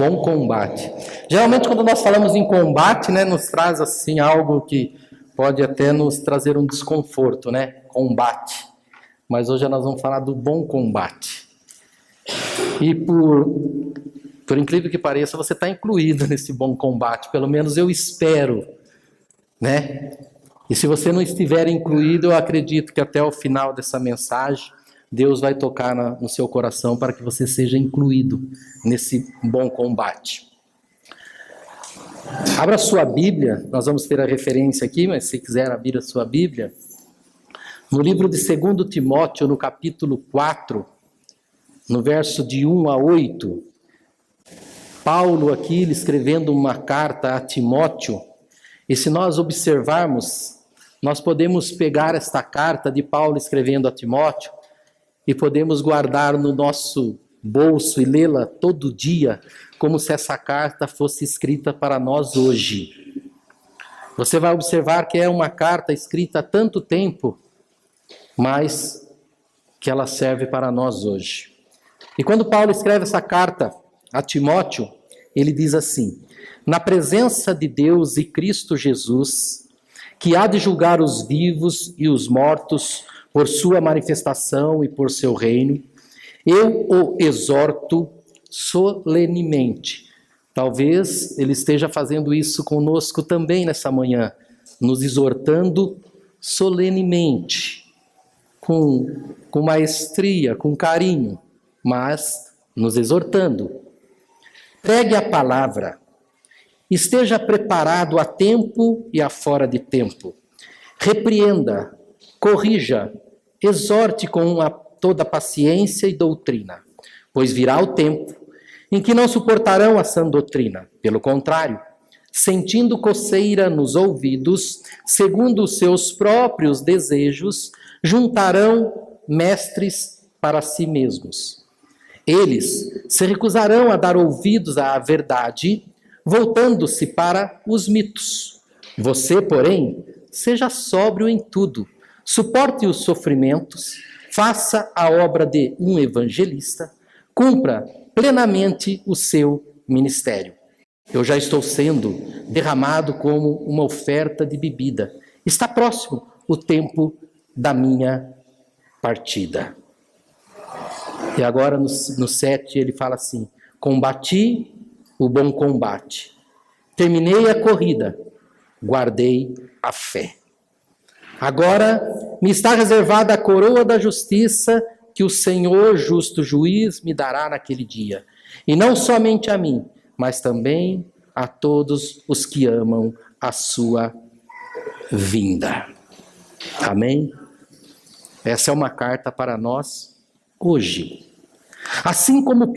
bom combate. Geralmente quando nós falamos em combate, né, nos traz assim algo que pode até nos trazer um desconforto, né? Combate. Mas hoje nós vamos falar do bom combate. E por incrível que pareça, você está incluído nesse bom combate. Pelo menos eu espero, né? E se você não estiver incluído, eu acredito que até o final dessa mensagem, Deus vai tocar no seu coração para que você seja incluído nesse bom combate. Abra sua Bíblia, nós vamos ter a referência aqui, mas se quiser abrir a sua Bíblia, no livro de 2 Timóteo, no capítulo 4, no verso de 1 a 8, Paulo aqui escrevendo uma carta a Timóteo, e se nós observarmos, nós podemos pegar esta carta de Paulo escrevendo a Timóteo e podemos guardar no nosso bolso e lê-la todo dia, como se essa carta fosse escrita para nós hoje. Você vai observar que é uma carta escrita há tanto tempo, mas que ela serve para nós hoje. E quando Paulo escreve essa carta a Timóteo, ele diz assim: na presença de Deus e Cristo Jesus, que há de julgar os vivos e os mortos por sua manifestação e por seu reino, eu o exorto solenemente. Talvez ele esteja fazendo isso conosco também nessa manhã, nos exortando solenemente, com maestria, com carinho, mas nos exortando. Pregue a palavra, esteja preparado a tempo e a fora de tempo. Repreenda, corrija, exorte com toda paciência e doutrina, pois virá o tempo em que não suportarão a sã doutrina. Pelo contrário, sentindo coceira nos ouvidos, segundo os seus próprios desejos, juntarão mestres para si mesmos. Eles se recusarão a dar ouvidos à verdade, voltando-se para os mitos. Você, porém, seja sóbrio em tudo, suporte os sofrimentos, faça a obra de um evangelista, cumpra plenamente o seu ministério. Eu já estou sendo derramado como uma oferta de bebida. Está próximo o tempo da minha partida. E agora no 7 ele fala assim: combati o bom combate, terminei a corrida, guardei a fé. Agora me está reservada a coroa da justiça que o Senhor, justo juiz, me dará naquele dia. E não somente a mim, mas também a todos os que amam a sua vinda. Amém? Essa é uma carta para nós hoje. Assim como o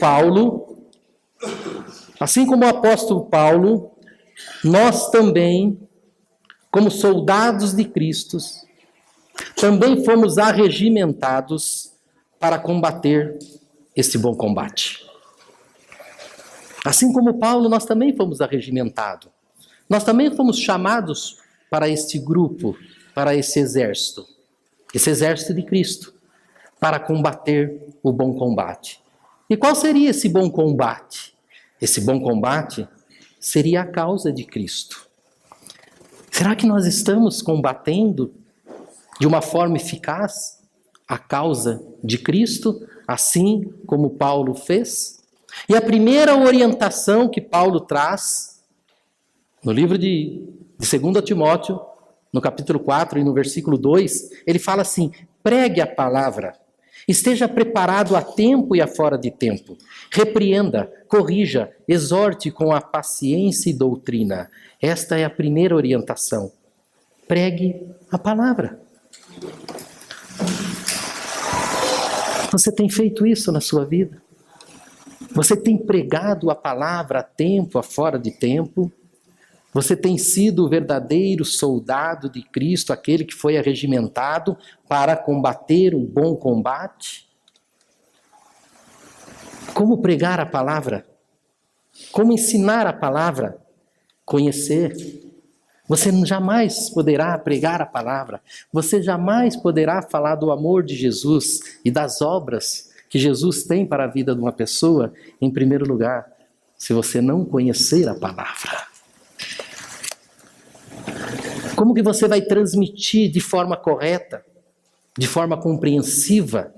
apóstolo Paulo, nós também, como soldados de Cristo, também fomos arregimentados para combater esse bom combate. Assim como Paulo, nós também fomos arregimentados. Nós também fomos chamados para este grupo, para esse exército de Cristo, para combater o bom combate. E qual seria esse bom combate? Esse bom combate seria a causa de Cristo. Será que nós estamos combatendo de uma forma eficaz a causa de Cristo, assim como Paulo fez? E a primeira orientação que Paulo traz no livro de 2 Timóteo, no capítulo 4 e no versículo 2, ele fala assim: pregue a palavra, esteja preparado a tempo e a fora de tempo, repreenda, corrija, exorte com a paciência e doutrina. Esta é a primeira orientação. Pregue a palavra. Você tem feito isso na sua vida? Você tem pregado a palavra a tempo, a fora de tempo? Você tem sido o verdadeiro soldado de Cristo, aquele que foi arregimentado para combater um bom combate? Como pregar a palavra? Como ensinar a palavra? Conhecer. Você jamais poderá pregar a palavra. Você jamais poderá falar do amor de Jesus e das obras que Jesus tem para a vida de uma pessoa, em primeiro lugar, se você não conhecer a palavra? Como que você vai transmitir de forma correta, de forma compreensiva,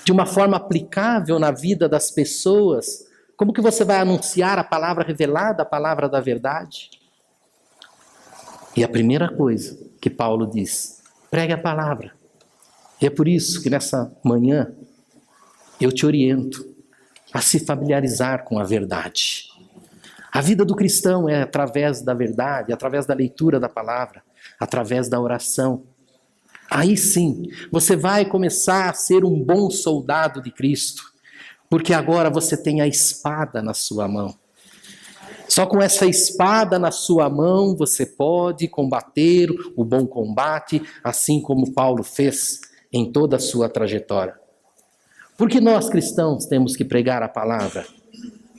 de uma forma aplicável na vida das pessoas? Como que você vai anunciar a palavra revelada, a palavra da verdade? E a primeira coisa que Paulo diz, pregue a palavra. E é por isso que nessa manhã eu te oriento a se familiarizar com a verdade. A vida do cristão é através da verdade, através da leitura da palavra, através da oração. Aí sim, você vai começar a ser um bom soldado de Cristo, porque agora você tem a espada na sua mão. Só com essa espada na sua mão você pode combater o bom combate, assim como Paulo fez em toda a sua trajetória. Por que nós cristãos temos que pregar a palavra?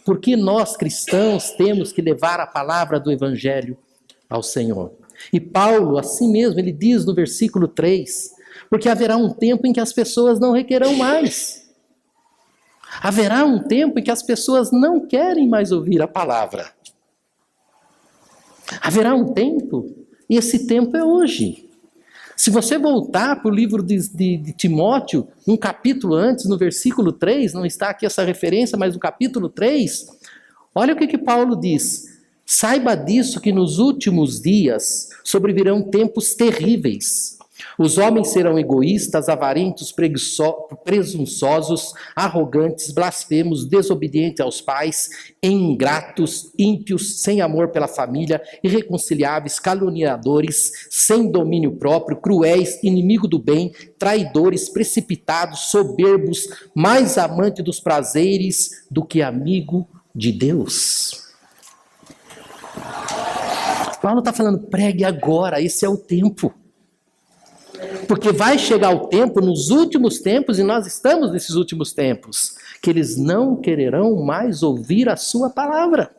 Por que nós cristãos temos que levar a palavra do Evangelho ao Senhor? E Paulo, assim mesmo, ele diz no versículo 3, porque haverá um tempo em que as pessoas não requerão mais. Haverá um tempo em que as pessoas não querem mais ouvir a palavra. Haverá um tempo, e esse tempo é hoje. Se você voltar para o livro de Timóteo, um capítulo antes, no versículo 3, não está aqui essa referência, mas no capítulo 3, olha o que Paulo diz. Saiba disso que nos últimos dias sobrevirão tempos terríveis. Os homens serão egoístas, avarentos, presunçosos, arrogantes, blasfemos, desobedientes aos pais, ingratos, ímpios, sem amor pela família, irreconciliáveis, caluniadores, sem domínio próprio, cruéis, inimigo do bem, traidores, precipitados, soberbos, mais amante dos prazeres do que amigo de Deus. Paulo está falando, pregue agora, esse é o tempo. Porque vai chegar o tempo, nos últimos tempos, e nós estamos nesses últimos tempos, que eles não quererão mais ouvir a sua palavra.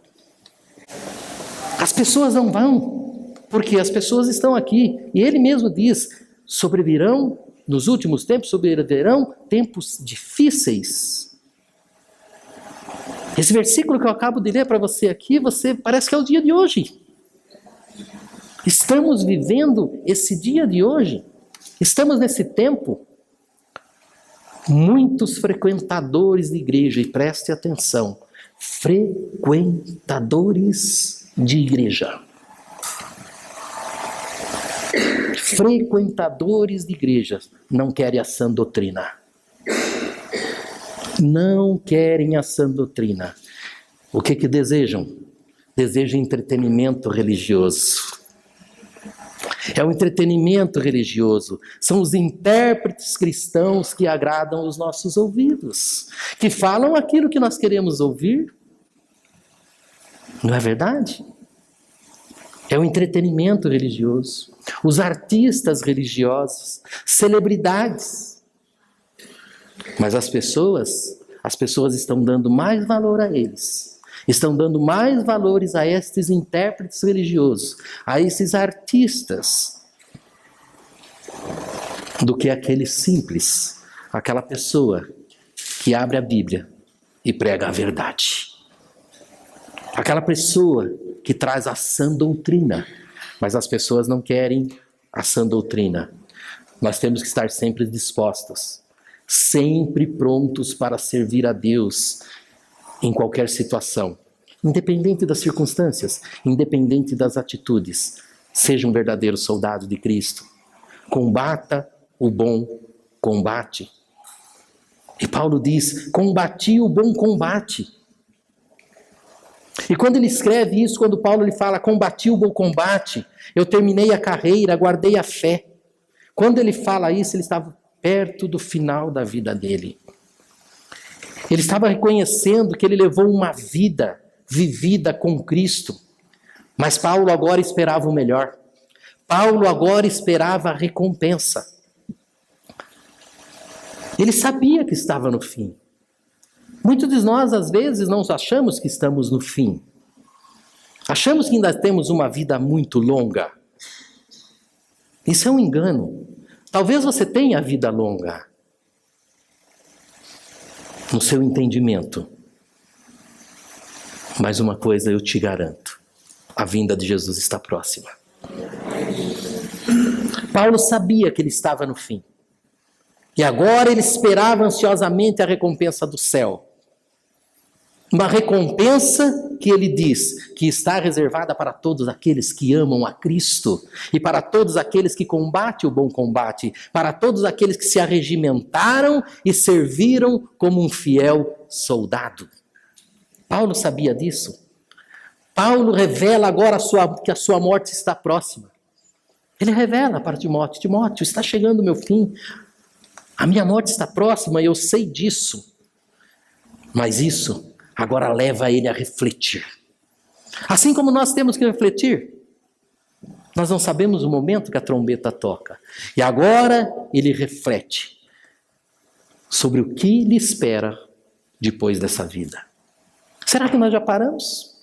As pessoas não vão, porque as pessoas estão aqui. E ele mesmo diz, sobrevirão, nos últimos tempos, sobrevirão tempos difíceis. Esse versículo que eu acabo de ler para você aqui, parece que é o dia de hoje. Estamos vivendo esse dia de hoje. Estamos nesse tempo, muitos frequentadores de igreja, e preste atenção, frequentadores de igreja. Frequentadores de igreja não querem a sã doutrina. Não querem a sã doutrina. O que desejam? Desejam entretenimento religioso. É o entretenimento religioso. São os intérpretes cristãos que agradam os nossos ouvidos, que falam aquilo que nós queremos ouvir. Não é verdade? É o entretenimento religioso. Os artistas religiosos, celebridades. Mas as pessoas estão dando mais valor a eles. Estão dando mais valores a estes intérpretes religiosos, a esses artistas, do que aquele simples, aquela pessoa que abre a Bíblia e prega a verdade. Aquela pessoa que traz a sã doutrina, mas as pessoas não querem a sã doutrina. Nós temos que estar sempre dispostos, sempre prontos para servir a Deus, em qualquer situação, independente das circunstâncias, independente das atitudes. Seja um verdadeiro soldado de Cristo. Combata o bom combate. E Paulo diz, combati o bom combate. E quando ele escreve isso, quando Paulo ele fala, combati o bom combate, eu terminei a carreira, guardei a fé. Quando ele fala isso, ele estava perto do final da vida dele. Ele estava reconhecendo que ele levou uma vida vivida com Cristo. Mas Paulo agora esperava o melhor. Paulo agora esperava a recompensa. Ele sabia que estava no fim. Muitos de nós, às vezes, não achamos que estamos no fim. Achamos que ainda temos uma vida muito longa. Isso é um engano. Talvez você tenha a vida longa no seu entendimento. Mas uma coisa eu te garanto: a vinda de Jesus está próxima. Paulo sabia que ele estava no fim. E agora ele esperava ansiosamente a recompensa do céu. Uma recompensa que ele diz que está reservada para todos aqueles que amam a Cristo e para todos aqueles que combatem o bom combate, para todos aqueles que se arregimentaram e serviram como um fiel soldado. Paulo sabia disso. Paulo revela agora que a sua morte está próxima. Ele revela para Timóteo: Timóteo, está chegando o meu fim. A minha morte está próxima, eu sei disso. Mas isso agora leva ele a refletir. Assim como nós temos que refletir. Nós não sabemos o momento que a trombeta toca. E agora ele reflete sobre o que lhe espera depois dessa vida. Será que nós já paramos?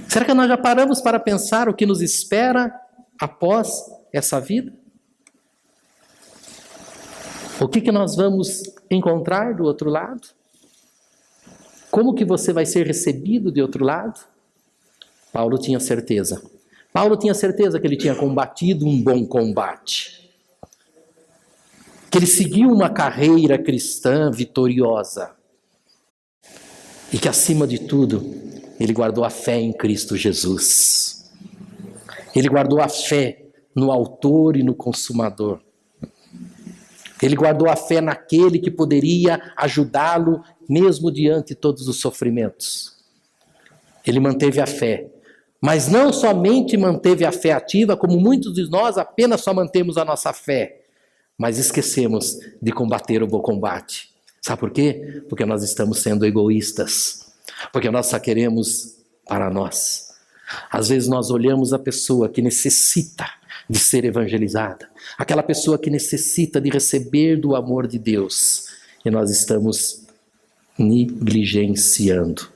Será que nós já paramos para pensar o que nos espera após essa vida? O que nós vamos encontrar do outro lado? Como que você vai ser recebido de outro lado? Paulo tinha certeza. Paulo tinha certeza que ele tinha combatido um bom combate. Que ele seguiu uma carreira cristã vitoriosa. E que, acima de tudo, ele guardou a fé em Cristo Jesus. Ele guardou a fé no autor e no consumador. Ele guardou a fé naquele que poderia ajudá-lo mesmo diante de todos os sofrimentos. Ele manteve a fé. Mas não somente manteve a fé ativa, como muitos de nós apenas só mantemos a nossa fé, mas esquecemos de combater o bom combate. Sabe por quê? Porque nós estamos sendo egoístas. Porque nós só queremos para nós. Às vezes nós olhamos a pessoa que necessita de ser evangelizada, aquela pessoa que necessita de receber do amor de Deus, e nós estamos negligenciando.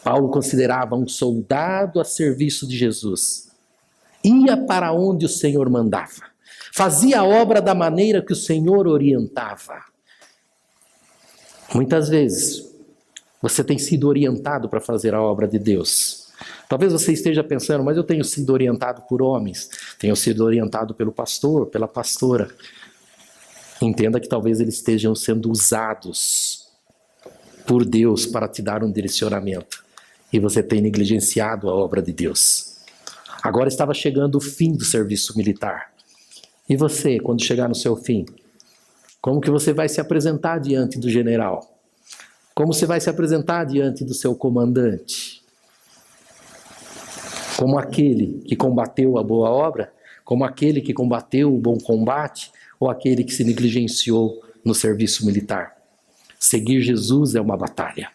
Paulo considerava um soldado a serviço de Jesus. Ia para onde o Senhor mandava. Fazia a obra da maneira que o Senhor orientava. Muitas vezes, você tem sido orientado para fazer a obra de Deus. Talvez você esteja pensando: mas eu tenho sido orientado por homens, tenho sido orientado pelo pastor, pela pastora. Entenda que talvez eles estejam sendo usados por Deus para te dar um direcionamento. E você tem negligenciado a obra de Deus. Agora estava chegando o fim do serviço militar. E você, quando chegar no seu fim, como que você vai se apresentar diante do general? Como você vai se apresentar diante do seu comandante? Como aquele que combateu a boa obra? Como aquele que combateu o bom combate? Ou aquele que se negligenciou no serviço militar? Seguir Jesus é uma batalha.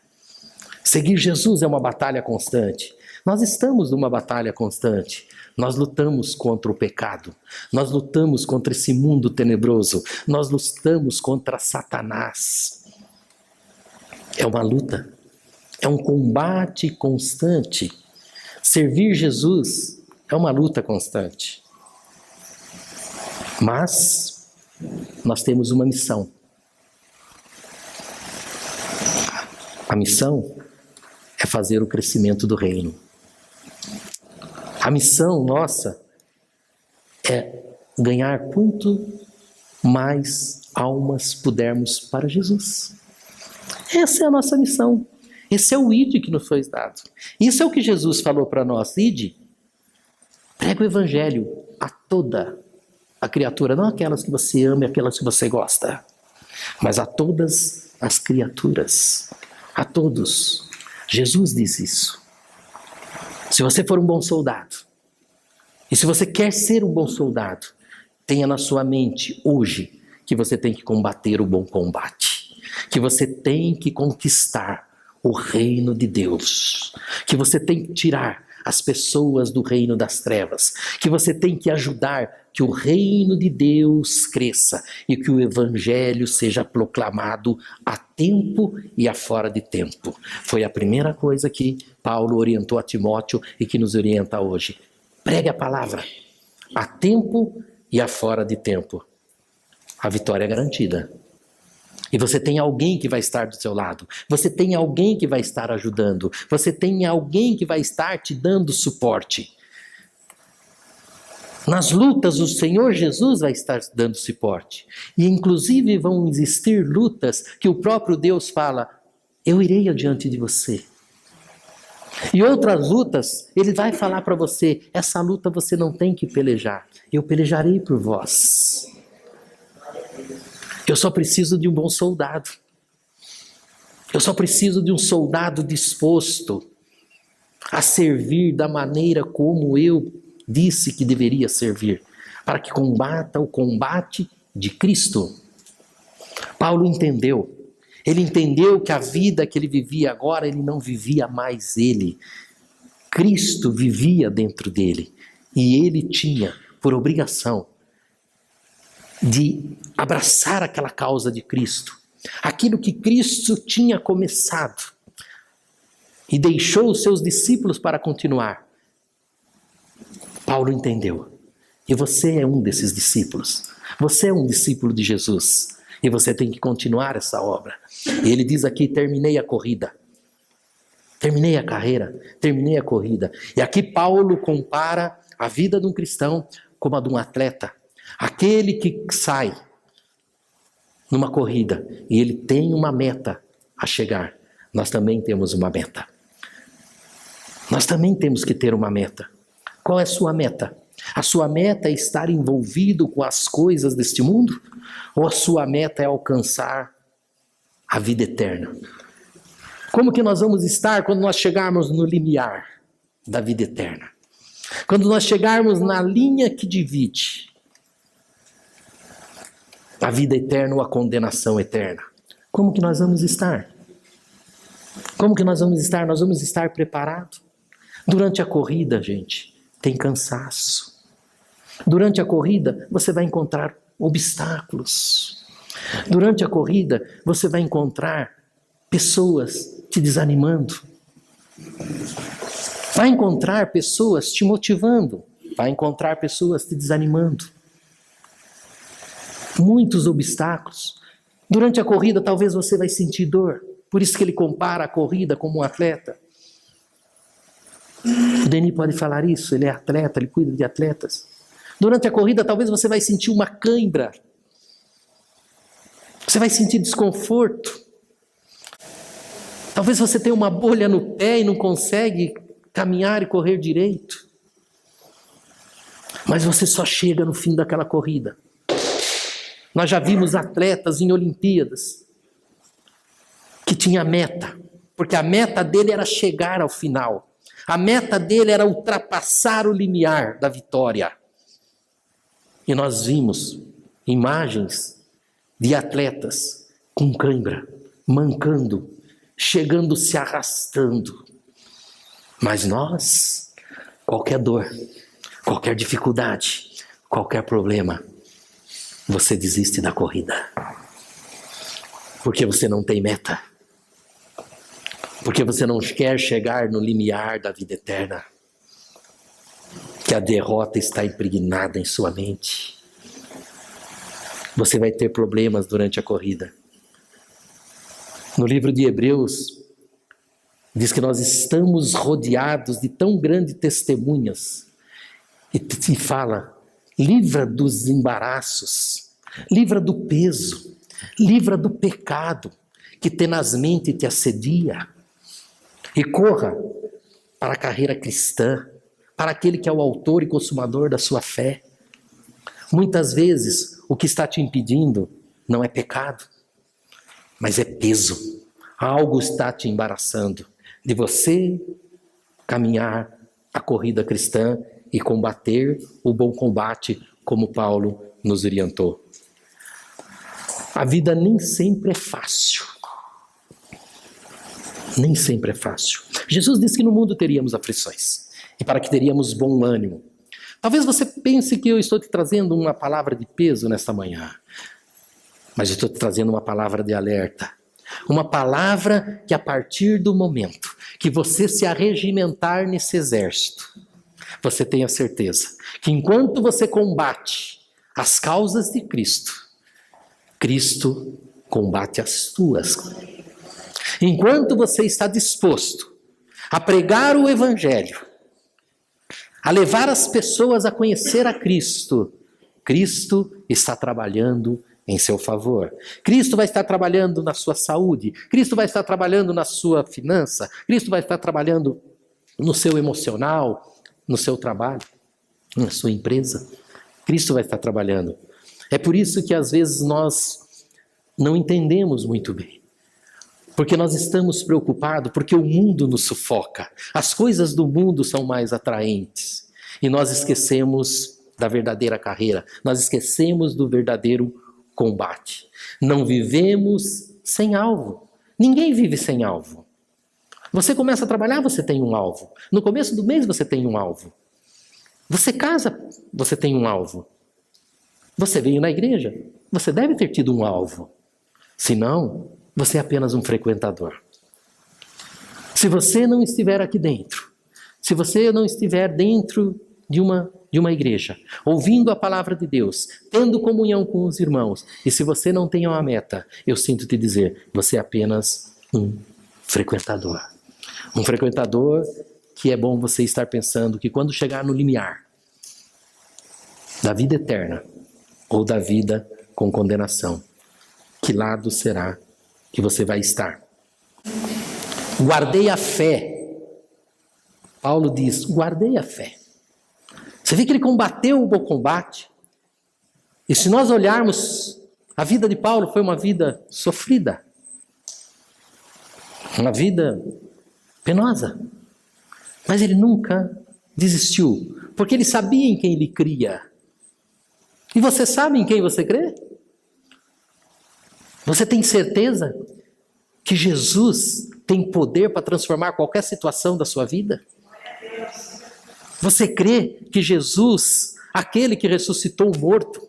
Seguir Jesus é uma batalha constante. Nós estamos numa batalha constante. Nós lutamos contra o pecado. Nós lutamos contra esse mundo tenebroso. Nós lutamos contra Satanás. É uma luta. É um combate constante. Servir Jesus é uma luta constante. Mas nós temos uma missão. A missão é fazer o crescimento do reino. A missão nossa é ganhar quanto mais almas pudermos para Jesus. Essa é a nossa missão. Esse é o ide que nos foi dado. Isso é o que Jesus falou para nós. Ide, prega o evangelho a toda a criatura, não aquelas que você ama e aquelas que você gosta, mas a todas as criaturas, a todos. Jesus diz isso. Se você for um bom soldado, e se você quer ser um bom soldado, tenha na sua mente hoje que você tem que combater o bom combate, que você tem que conquistar o reino de Deus, que você tem que tirar as pessoas do reino das trevas, que você tem que ajudar que o reino de Deus cresça e que o evangelho seja proclamado a tempo e a fora de tempo. Foi a primeira coisa que Paulo orientou a Timóteo e que nos orienta hoje. Pregue a palavra a tempo e a fora de tempo. A vitória é garantida. E você tem alguém que vai estar do seu lado. Você tem alguém que vai estar ajudando. Você tem alguém que vai estar te dando suporte. Nas lutas, o Senhor Jesus vai estar dando suporte. E inclusive vão existir lutas que o próprio Deus fala, eu irei adiante de você. E outras lutas, Ele vai falar para você, essa luta você não tem que pelejar. Eu pelejarei por vós. Eu só preciso de um bom soldado. Eu só preciso de um soldado disposto a servir da maneira como eu disse que deveria servir, para que combata o combate de Cristo. Paulo entendeu. Ele entendeu que a vida que ele vivia agora, ele não vivia mais ele. Cristo vivia dentro dele. E ele tinha por obrigação de abraçar aquela causa de Cristo. Aquilo que Cristo tinha começado. E deixou os seus discípulos para continuar. Paulo entendeu. E você é um desses discípulos. Você é um discípulo de Jesus. E você tem que continuar essa obra. E ele diz aqui, terminei a corrida. Terminei a carreira, terminei a corrida. E aqui Paulo compara a vida de um cristão como a de um atleta. Aquele que sai numa corrida e ele tem uma meta a chegar. Nós também temos uma meta. Nós também temos que ter uma meta. Qual é a sua meta? A sua meta é estar envolvido com as coisas deste mundo? Ou a sua meta é alcançar a vida eterna? Como que nós vamos estar quando nós chegarmos no limiar da vida eterna? Quando nós chegarmos na linha que divide a vida eterna ou a condenação eterna? Como que nós vamos estar? Como que nós vamos estar? Nós vamos estar preparados? Durante a corrida, gente, tem cansaço. Durante a corrida, você vai encontrar obstáculos. Durante a corrida, você vai encontrar pessoas te desanimando. Vai encontrar pessoas te motivando. Vai encontrar pessoas te desanimando. Muitos obstáculos. Durante a corrida, talvez você vai sentir dor. Por isso que ele compara a corrida como um atleta. O Denis pode falar isso, ele é atleta, ele cuida de atletas. Durante a corrida, talvez você vai sentir uma cãibra. Você vai sentir desconforto. Talvez você tenha uma bolha no pé e não consegue caminhar e correr direito. Mas você só chega no fim daquela corrida. Nós já vimos atletas em Olimpíadas que tinha meta, porque a meta dele era chegar ao final. A meta dele era ultrapassar o limiar da vitória. E nós vimos imagens de atletas com cãibra, mancando, chegando se arrastando. Mas nós, qualquer dor, qualquer dificuldade, qualquer problema, você desiste da corrida. Porque você não tem meta. Porque você não quer chegar no limiar da vida eterna. Que a derrota está impregnada em sua mente. Você vai ter problemas durante a corrida. No livro de Hebreus, diz que nós estamos rodeados de tão grandes testemunhas. E fala, livra dos embaraços, livra do peso, livra do pecado que tenazmente te assedia. E corra para a carreira cristã, para aquele que é o autor e consumador da sua fé. Muitas vezes, o que está te impedindo não é pecado, mas é peso. Algo está te embaraçando de você caminhar a corrida cristã e combater o bom combate, como Paulo nos orientou. A vida nem sempre é fácil. Nem sempre é fácil. Jesus disse que no mundo teríamos aflições e para que teríamos bom ânimo. Talvez você pense que eu estou te trazendo uma palavra de peso nesta manhã, mas eu estou te trazendo uma palavra de alerta. Uma palavra que a partir do momento que você se arregimentar nesse exército, você tenha certeza que enquanto você combate as causas de Cristo, Cristo combate as tuas. Enquanto você está disposto a pregar o Evangelho, a levar as pessoas a conhecer a Cristo, Cristo está trabalhando em seu favor. Cristo vai estar trabalhando na sua saúde, Cristo vai estar trabalhando na sua finança, Cristo vai estar trabalhando no seu emocional, no seu trabalho, na sua empresa. Cristo vai estar trabalhando. É por isso que às vezes nós não entendemos muito bem. Porque nós estamos preocupados, porque o mundo nos sufoca. As coisas do mundo são mais atraentes. E nós esquecemos da verdadeira carreira. Nós esquecemos do verdadeiro combate. Não vivemos sem alvo. Ninguém vive sem alvo. Você começa a trabalhar, você tem um alvo. No começo do mês você tem um alvo. Você casa, você tem um alvo. Você veio na igreja, você deve ter tido um alvo. Se não, você é apenas um frequentador. Se você não estiver aqui dentro, se você não estiver dentro de uma igreja, ouvindo a palavra de Deus, tendo comunhão com os irmãos, e se você não tem uma meta, eu sinto te dizer, você é apenas um frequentador. Um frequentador que é bom você estar pensando que quando chegar no limiar da vida eterna ou da vida com condenação, que lado será que você vai estar? Guardei a fé. Paulo diz, guardei a fé. Você vê que ele combateu o bom combate. E se nós olharmos, a vida de Paulo foi uma vida sofrida. Uma vida penosa. Mas ele nunca desistiu, porque ele sabia em quem ele cria. E você sabe em quem você crê? Você tem certeza que Jesus tem poder para transformar qualquer situação da sua vida? Você crê que Jesus, aquele que ressuscitou o morto,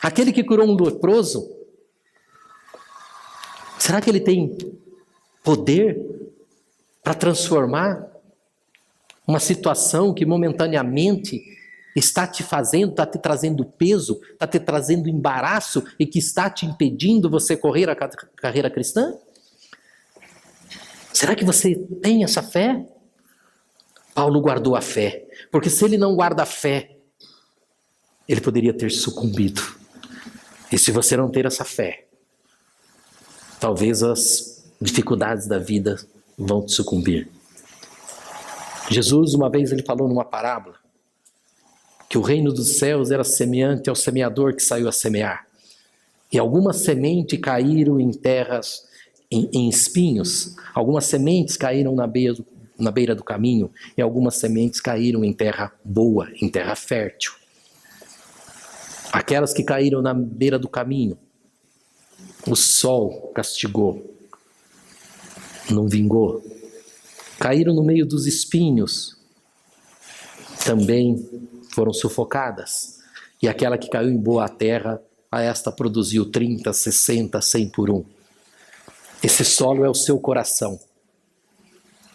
aquele que curou um leproso, será que ele tem poder para transformar uma situação que momentaneamente está te fazendo, está te trazendo peso, está te trazendo embaraço e que está te impedindo você correr a carreira cristã? Será que você tem essa fé? Paulo guardou a fé, porque se ele não guarda a fé, ele poderia ter sucumbido. E se você não ter essa fé, talvez as dificuldades da vida vão te sucumbir. Jesus, uma vez, ele falou numa parábola que o reino dos céus era semelhante ao semeador que saiu a semear. E algumas sementes caíram em terras, em espinhos. Algumas sementes caíram na beira do caminho. E algumas sementes caíram em terra boa, em terra fértil. Aquelas que caíram na beira do caminho, o sol castigou. Não vingou. Caíram no meio dos espinhos. Também foram sufocadas. E aquela que caiu em boa terra, a esta produziu 30, 60, 100 por um. Esse solo é o seu coração.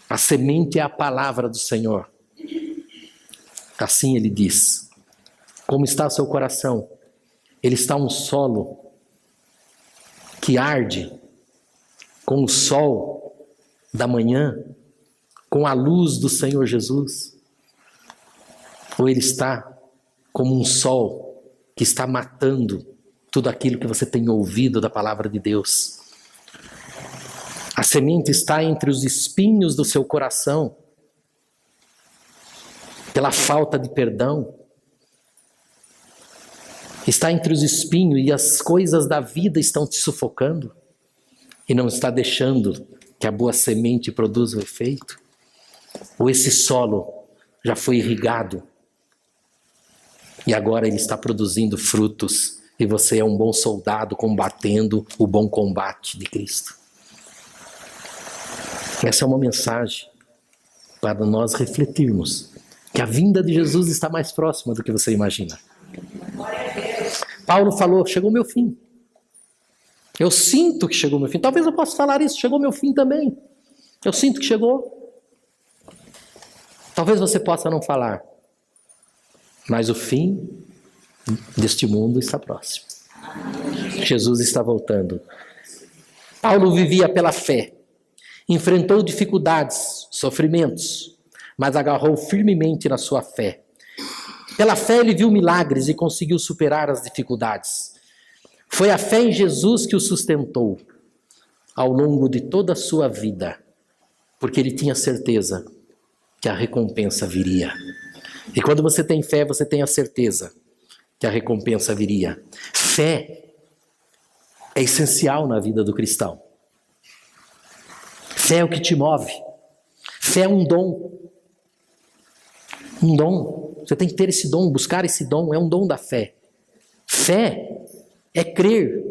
A semente é a palavra do Senhor. Assim ele diz. Como está o seu coração? Ele está um solo que arde com o sol da manhã, com a luz do Senhor Jesus. Ou ele está como um sol que está matando tudo aquilo que você tem ouvido da palavra de Deus. A semente está entre os espinhos do seu coração, pela falta de perdão. Está entre os espinhos e as coisas da vida estão te sufocando e não está deixando que a boa semente produza o efeito. Ou esse solo já foi irrigado e agora ele está produzindo frutos e você é um bom soldado combatendo o bom combate de Cristo. Essa é uma mensagem para nós refletirmos que a vinda de Jesus está mais próxima do que você imagina. Paulo falou, chegou o meu fim. Eu sinto que chegou o meu fim. Talvez eu possa falar isso, chegou o meu fim também. Eu sinto que chegou. Talvez você possa não falar. Mas o fim deste mundo está próximo. Jesus está voltando. Paulo vivia pela fé, enfrentou dificuldades, sofrimentos, mas agarrou firmemente na sua fé. Pela fé ele viu milagres e conseguiu superar as dificuldades. Foi a fé em Jesus que o sustentou ao longo de toda a sua vida, porque ele tinha certeza que a recompensa viria. E quando você tem fé, você tem a certeza que a recompensa viria. Fé é essencial na vida do cristão. Fé é o que te move. Fé é um dom. Um dom. Você tem que ter esse dom, buscar esse dom. É um dom da fé. Fé é crer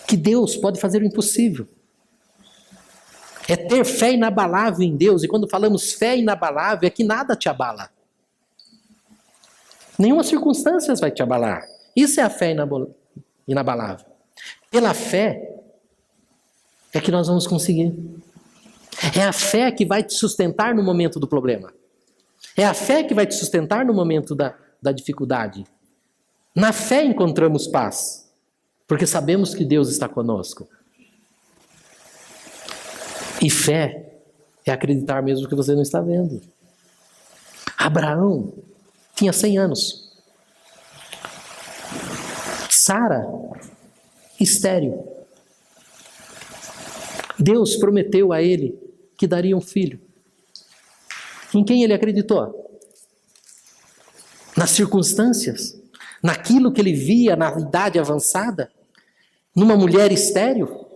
que Deus pode fazer o impossível. É ter fé inabalável em Deus. E quando falamos fé inabalável, é que nada te abala. Nenhuma circunstância vai te abalar. Isso é a fé inabalável. Pela fé é que nós vamos conseguir. É a fé que vai te sustentar no momento do problema. É a fé que vai te sustentar no momento da dificuldade. Na fé encontramos paz, porque sabemos que Deus está conosco. E fé é acreditar mesmo que você não está vendo. Abraão tinha 100 anos. Sara, estéril. Deus prometeu a ele que daria um filho. Em quem ele acreditou? Nas circunstâncias? Naquilo que ele via na idade avançada? Numa mulher estéril?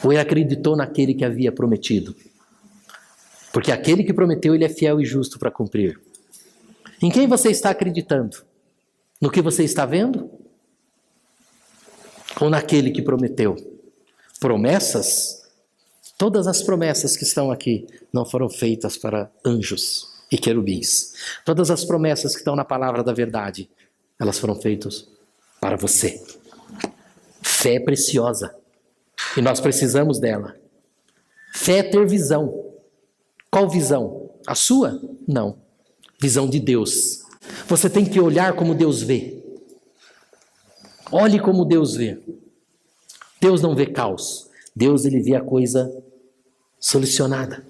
Ou ele acreditou naquele que havia prometido? Porque aquele que prometeu, ele é fiel e justo para cumprir. Em quem você está acreditando? No que você está vendo? Ou naquele que prometeu? Promessas? Todas as promessas que estão aqui não foram feitas para anjos e querubins. Todas as promessas que estão na palavra da verdade, elas foram feitas para você. Fé é preciosa e nós precisamos dela. Fé é ter visão. Qual visão? A sua? Não. Visão de Deus. Você tem que olhar como Deus vê. Olhe como Deus vê. Deus não vê caos. Deus, ele vê a coisa solucionada.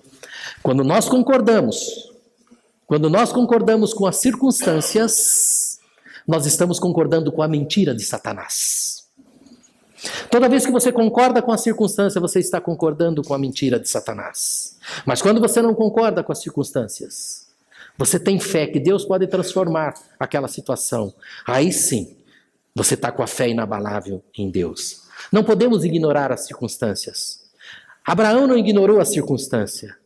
Quando nós concordamos com as circunstâncias, nós estamos concordando com a mentira de Satanás. Toda vez que você concorda com a circunstância, você está concordando com a mentira de Satanás. Mas quando você não concorda com as circunstâncias, você tem fé que Deus pode transformar aquela situação. Aí sim, você está com a fé inabalável em Deus. Não podemos ignorar as circunstâncias. Abraão não ignorou a circunstância.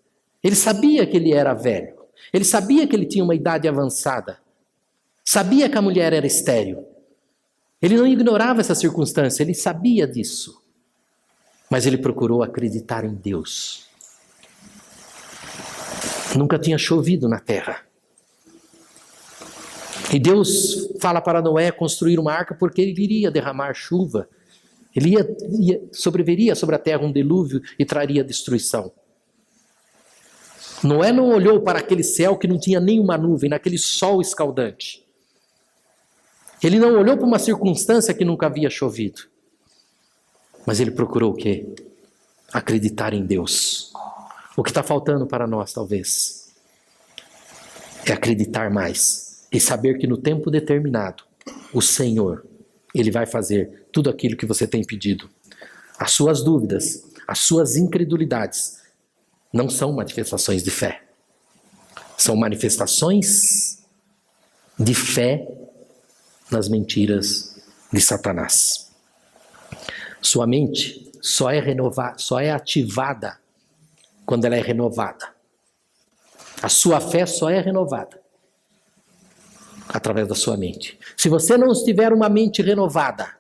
Ele sabia que ele era velho. Ele sabia que ele tinha uma idade avançada. Sabia que a mulher era estéril. Ele não ignorava essa circunstância, ele sabia disso. Mas ele procurou acreditar em Deus. Nunca tinha chovido na terra. E Deus fala para Noé construir uma arca porque ele iria derramar chuva. Ele sobreviria sobre a terra um dilúvio e traria destruição. Noé não olhou para aquele céu que não tinha nenhuma nuvem, naquele sol escaldante. Ele não olhou para uma circunstância que nunca havia chovido. Mas ele procurou o quê? Acreditar em Deus. O que está faltando para nós, talvez, é acreditar mais e saber que no tempo determinado, o Senhor, Ele vai fazer tudo aquilo que você tem pedido. As suas dúvidas, as suas incredulidades, não são manifestações de fé. São manifestações de fé nas mentiras de Satanás. Sua mente só é ativada quando ela é renovada. A sua fé só é renovada através da sua mente. Se você não tiver uma mente renovada,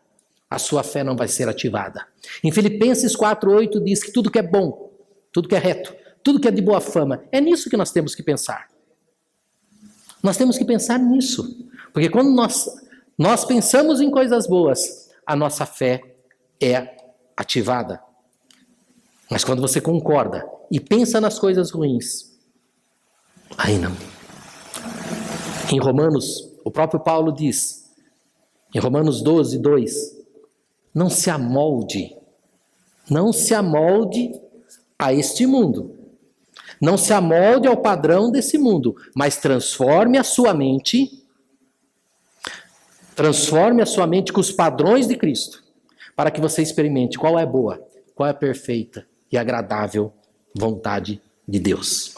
a sua fé não vai ser ativada. Em Filipenses 4:8 diz que tudo que é bom, tudo que é reto, tudo que é de boa fama, é nisso que nós temos que pensar. Nós temos que pensar nisso. Porque quando nós pensamos em coisas boas, a nossa fé é ativada. Mas quando você concorda e pensa nas coisas ruins, aí não. Em Romanos O próprio Paulo diz, em Romanos 12, 2, não se amolde a este mundo. Não se amolde ao padrão desse mundo, mas transforme a sua mente com os padrões de Cristo, para que você experimente qual é boa, qual é a perfeita e agradável vontade de Deus.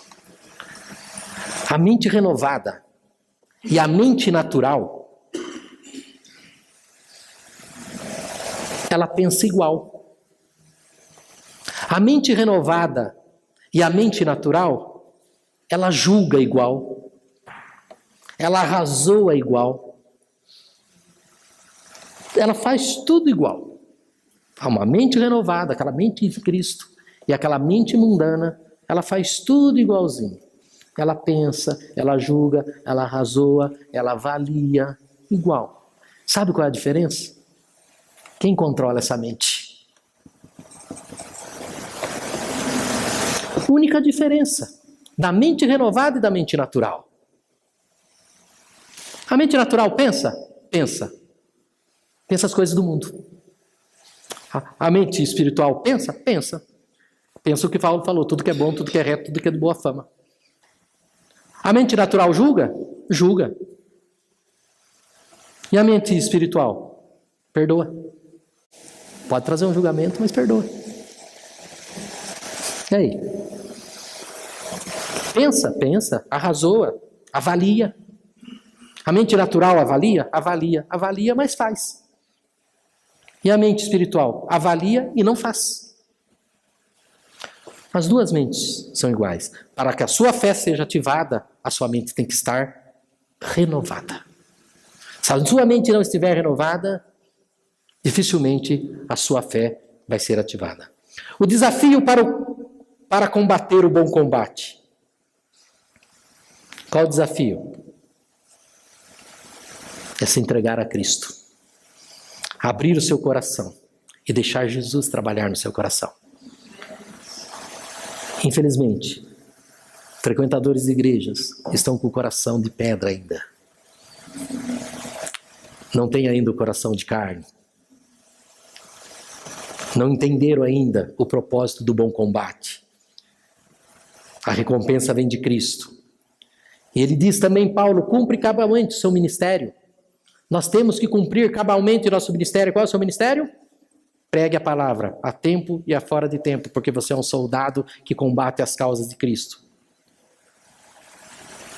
A mente renovada e a mente natural, ela pensa igual. A mente renovada e a mente natural, ela julga igual, ela arrazoa igual, ela faz tudo igual. Há uma mente renovada, aquela mente de Cristo, e aquela mente mundana, ela faz tudo igualzinho. Ela pensa, ela julga, ela arrazoa, ela avalia, igual. Sabe qual é a diferença? Quem controla essa mente? Única diferença da mente renovada e da mente natural. A mente natural pensa as coisas do mundo. A mente espiritual pensa o que Paulo falou, tudo que é bom, tudo que é reto, tudo que é de boa fama. A mente natural julga. E a mente espiritual perdoa. Pode trazer um julgamento, mas perdoa. E aí? Pensa, arrazoa, avalia. A mente natural avalia, mas faz. E a mente espiritual avalia e não faz. As duas mentes são iguais. Para que a sua fé seja ativada, a sua mente tem que estar renovada. Se a sua mente não estiver renovada, dificilmente a sua fé vai ser ativada. O desafio para combater o bom combate. Qual o desafio? É se entregar a Cristo. Abrir o seu coração e deixar Jesus trabalhar no seu coração. Infelizmente, frequentadores de igrejas estão com o coração de pedra ainda. Não têm ainda o coração de carne. Não entenderam ainda o propósito do bom combate. A recompensa vem de Cristo. E ele diz também, Paulo, cumpre cabalmente o seu ministério. Nós temos que cumprir cabalmente o nosso ministério. Qual é o seu ministério? Pregue a palavra, a tempo e a fora de tempo, porque você é um soldado que combate as causas de Cristo.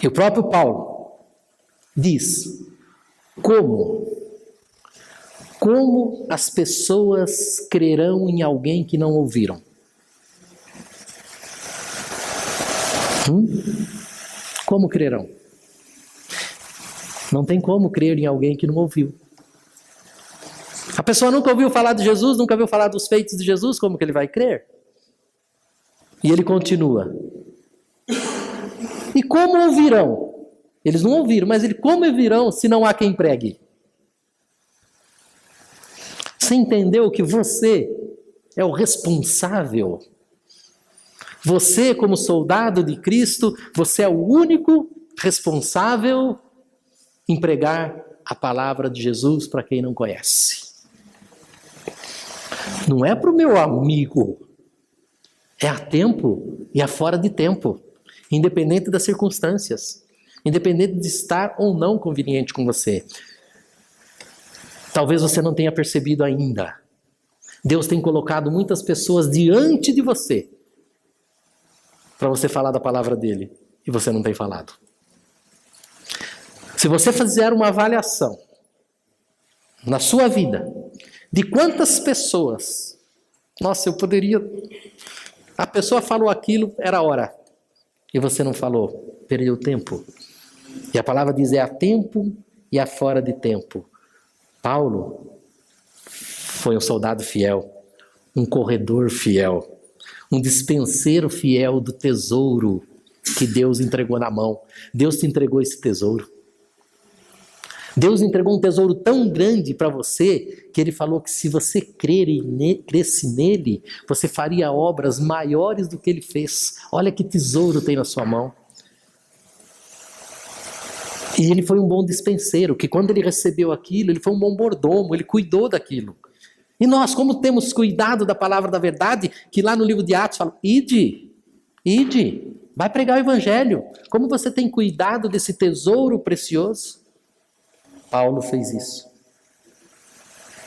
E o próprio Paulo diz, como as pessoas crerão em alguém que não ouviram? Como crerão? Não tem como crer em alguém que não ouviu. A pessoa nunca ouviu falar de Jesus, nunca ouviu falar dos feitos de Jesus, como que ele vai crer? E ele continua. E como ouvirão? Eles não ouviram, mas como ouvirão se não há quem pregue? Você entendeu que você é o responsável? Você, como soldado de Cristo, você é o único responsável em pregar a palavra de Jesus para quem não conhece. Não é para o meu amigo. É a tempo e a fora de tempo. Independente das circunstâncias. Independente de estar ou não conveniente com você. Talvez você não tenha percebido ainda. Deus tem colocado muitas pessoas diante de você para você falar da palavra dele. E você não tem falado. Se você fizer uma avaliação na sua vida de quantas pessoas, nossa, eu poderia, a pessoa falou aquilo, era a hora, e você não falou, perdeu tempo. E a palavra diz, é a tempo e a fora de tempo. Paulo foi um soldado fiel, um corredor fiel, um dispenseiro fiel do tesouro que Deus entregou na mão. Deus te entregou esse tesouro. Deus entregou um tesouro tão grande para você, que ele falou que se você cresce nele, você faria obras maiores do que ele fez. Olha que tesouro tem na sua mão. E ele foi um bom dispenseiro, que quando ele recebeu aquilo, ele foi um bom mordomo, ele cuidou daquilo. E nós, como temos cuidado da palavra da verdade, que lá no livro de Atos fala, ide, vai pregar o evangelho. Como você tem cuidado desse tesouro precioso? Paulo fez isso.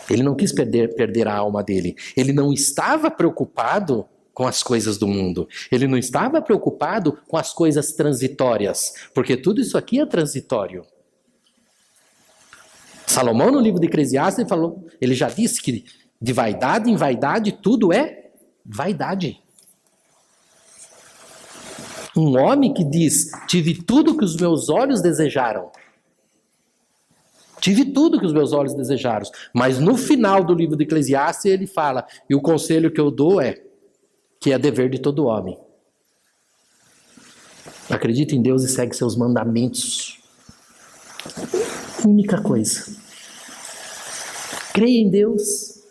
Ele não quis perder a alma dele. Ele não estava preocupado com as coisas do mundo. Ele não estava preocupado com as coisas transitórias, porque tudo isso aqui é transitório. Salomão, no livro de Eclesiastes, ele já disse que de vaidade em vaidade tudo é vaidade. Um homem que diz, tive tudo que os meus olhos desejaram. Tive tudo que os meus olhos desejaram. Mas no final do livro de Eclesiastes ele fala, e o conselho que eu dou é, que é dever de todo homem. Acredita em Deus e segue seus mandamentos. Única coisa. Creia em Deus,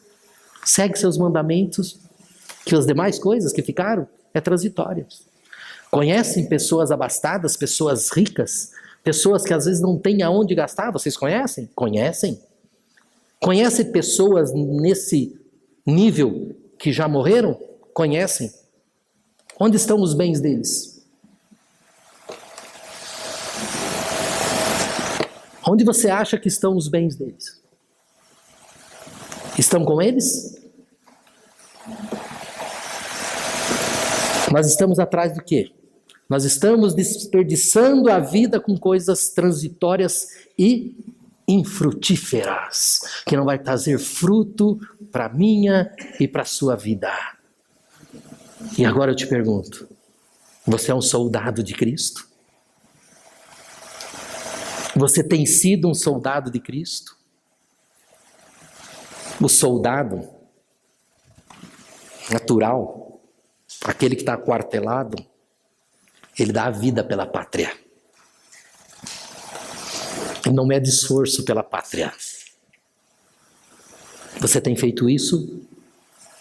segue seus mandamentos, que as demais coisas que ficaram é transitórias. Conhecem pessoas abastadas, pessoas ricas, pessoas que às vezes não têm aonde gastar, vocês conhecem? Conhecem. Conhecem pessoas nesse nível que já morreram? Conhecem. Onde estão os bens deles? Onde você acha que estão os bens deles? Estão com eles? Nós estamos atrás do quê? Nós estamos desperdiçando a vida com coisas transitórias e infrutíferas, que não vai trazer fruto para a minha e para a sua vida. E agora eu te pergunto, você é um soldado de Cristo? Você tem sido um soldado de Cristo? O soldado natural, aquele que está aquartelado, ele dá a vida pela pátria. Ele não mede esforço pela pátria. Você tem feito isso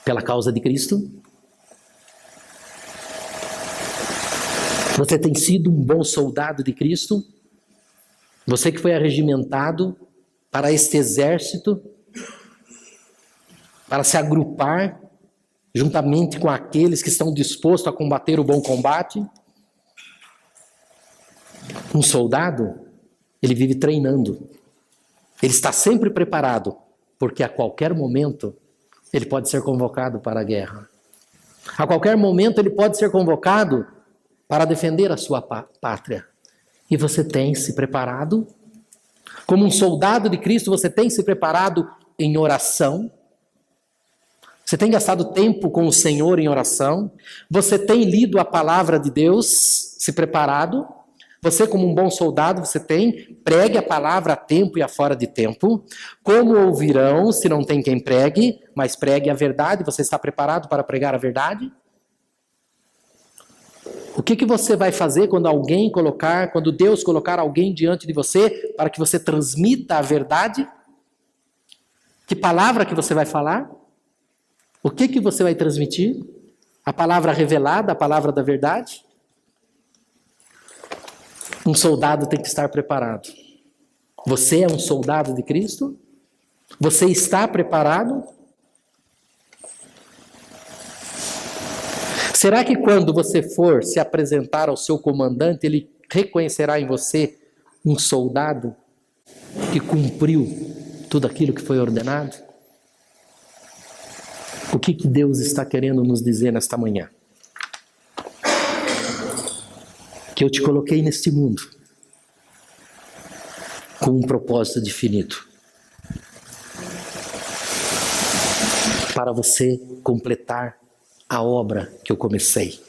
pela causa de Cristo? Você tem sido um bom soldado de Cristo? Você que foi arregimentado para este exército, para se agrupar juntamente com aqueles que estão dispostos a combater o bom combate? Um soldado, ele vive treinando. Ele está sempre preparado, porque a qualquer momento ele pode ser convocado para a guerra. A qualquer momento ele pode ser convocado para defender a sua pátria. E você tem se preparado? Como um soldado de Cristo, você tem se preparado em oração? Você tem gastado tempo com o Senhor em oração? Você tem lido a palavra de Deus, se preparado? Você, como um bom soldado, você pregue a palavra a tempo e a fora de tempo. Como ouvirão se não tem quem pregue, mas pregue a verdade? Você está preparado para pregar a verdade? O que você vai fazer quando Deus colocar alguém diante de você para que você transmita a verdade? Que palavra que você vai falar? O que você vai transmitir? A palavra revelada, a palavra da verdade? Um soldado tem que estar preparado. Você é um soldado de Cristo? Você está preparado? Será que quando você for se apresentar ao seu comandante, ele reconhecerá em você um soldado que cumpriu tudo aquilo que foi ordenado? O que Deus está querendo nos dizer nesta manhã? Que eu te coloquei neste mundo com um propósito definido, para você completar a obra que eu comecei.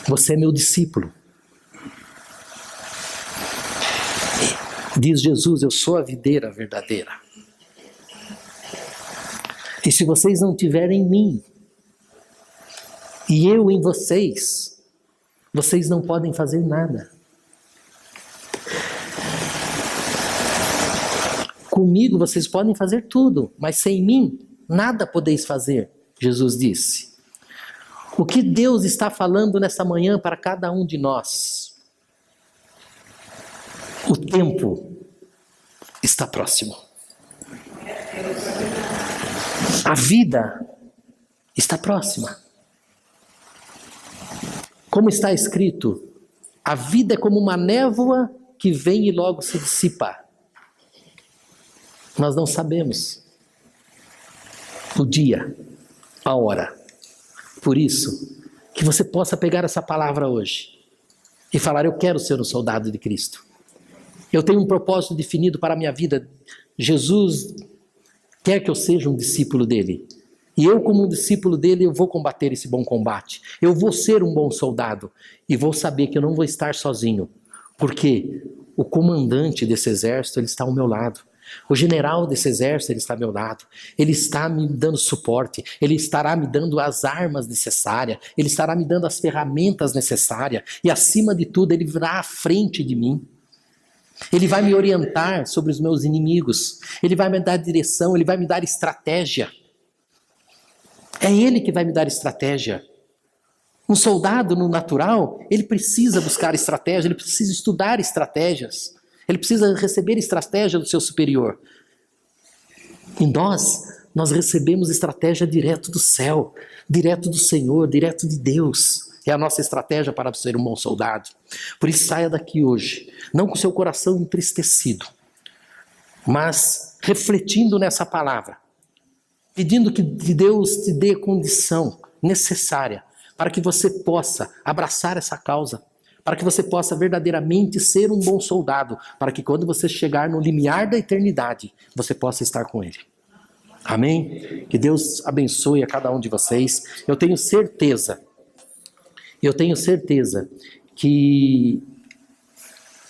Você é meu discípulo. Diz Jesus, eu sou a videira verdadeira. E se vocês não tiverem em mim, e eu em vocês, vocês não podem fazer nada. Comigo vocês podem fazer tudo, mas sem mim, nada podeis fazer, Jesus disse. O que Deus está falando nessa manhã para cada um de nós? O tempo está próximo. A vida está próxima. Como está escrito, a vida é como uma névoa que vem e logo se dissipa. Nós não sabemos o dia, a hora. Por isso, que você possa pegar essa palavra hoje e falar: eu quero ser um soldado de Cristo. Eu tenho um propósito definido para a minha vida. Jesus quer que eu seja um discípulo dele. E eu, como um discípulo dele, eu vou combater esse bom combate. Eu vou ser um bom soldado. E vou saber que eu não vou estar sozinho. Porque o comandante desse exército, ele está ao meu lado. O general desse exército, ele está ao meu lado. Ele está me dando suporte. Ele estará me dando as armas necessárias. Ele estará me dando as ferramentas necessárias. E acima de tudo, ele virá à frente de mim. Ele vai me orientar sobre os meus inimigos. Ele vai me dar direção, ele vai me dar estratégia. É ele que vai me dar estratégia. Um soldado no natural, ele precisa buscar estratégia, ele precisa estudar estratégias. Ele precisa receber estratégia do seu superior. E nós recebemos estratégia direto do céu, direto do Senhor, direto de Deus. É a nossa estratégia para ser um bom soldado. Por isso, saia daqui hoje, não com seu coração entristecido, mas refletindo nessa palavra, pedindo que Deus te dê a condição necessária para que você possa abraçar essa causa, para que você possa verdadeiramente ser um bom soldado, para que quando você chegar no limiar da eternidade, você possa estar com Ele. Amém? Que Deus abençoe a cada um de vocês. Eu tenho certeza que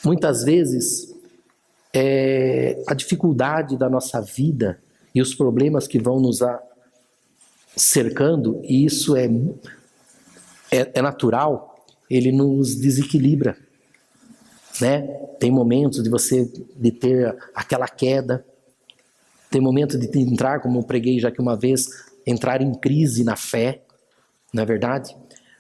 muitas vezes a dificuldade da nossa vida e os problemas que vão nos cercando, e isso é natural, ele nos desequilibra, né? Tem momentos de ter aquela queda, tem momentos de entrar, como eu preguei já que uma vez, entrar em crise na fé, não é verdade?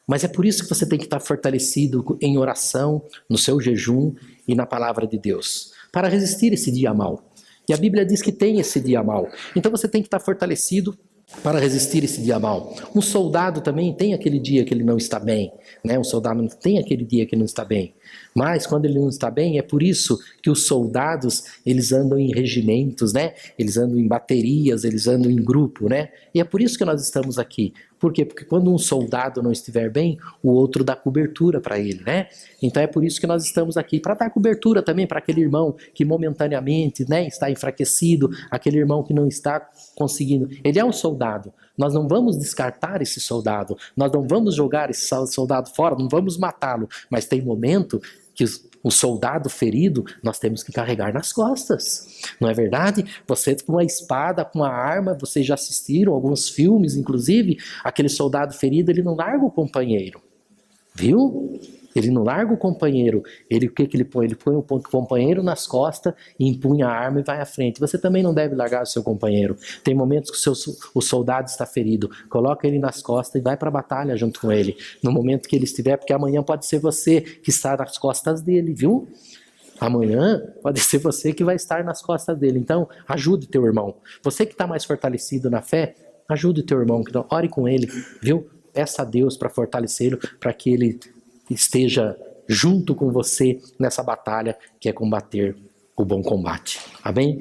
Mas é por isso que você tem que estar fortalecido em oração, no seu jejum e na palavra de Deus, para resistir esse dia mal. E a Bíblia diz que tem esse dia mal. Então você tem que estar fortalecido para resistir esse dia mal. Um soldado também tem aquele dia que ele não está bem, né? Um soldado tem aquele dia que não está bem. Mas quando ele não está bem, é por isso que os soldados, eles andam em regimentos, né? Eles andam em baterias, eles andam em grupo, né? E é por isso que nós estamos aqui. Por quê? Porque quando um soldado não estiver bem, o outro dá cobertura para ele, né? Então é por isso que nós estamos aqui, para dar cobertura também para aquele irmão que momentaneamente, né, está enfraquecido, aquele irmão que não está conseguindo. Ele é um soldado. Nós não vamos descartar esse soldado, nós não vamos jogar esse soldado fora, não vamos matá-lo, mas tem momento que o soldado ferido nós temos que carregar nas costas, não é verdade? Você com uma espada, com uma arma, vocês já assistiram alguns filmes, inclusive, aquele soldado ferido, ele não larga o companheiro, viu? Ele não larga o companheiro, o que ele põe? Ele põe o companheiro nas costas e empunha a arma e vai à frente. Você também não deve largar o seu companheiro. Tem momentos que o soldado está ferido, coloca ele nas costas e vai para a batalha junto com ele. No momento que ele estiver, porque amanhã pode ser você que está nas costas dele, viu? Amanhã pode ser você que vai estar nas costas dele. Então, ajude teu irmão. Você que está mais fortalecido na fé, ajude teu irmão, ore com ele, viu? Peça a Deus para fortalecê-lo, para que ele esteja junto com você nessa batalha que é combater o bom combate. Amém?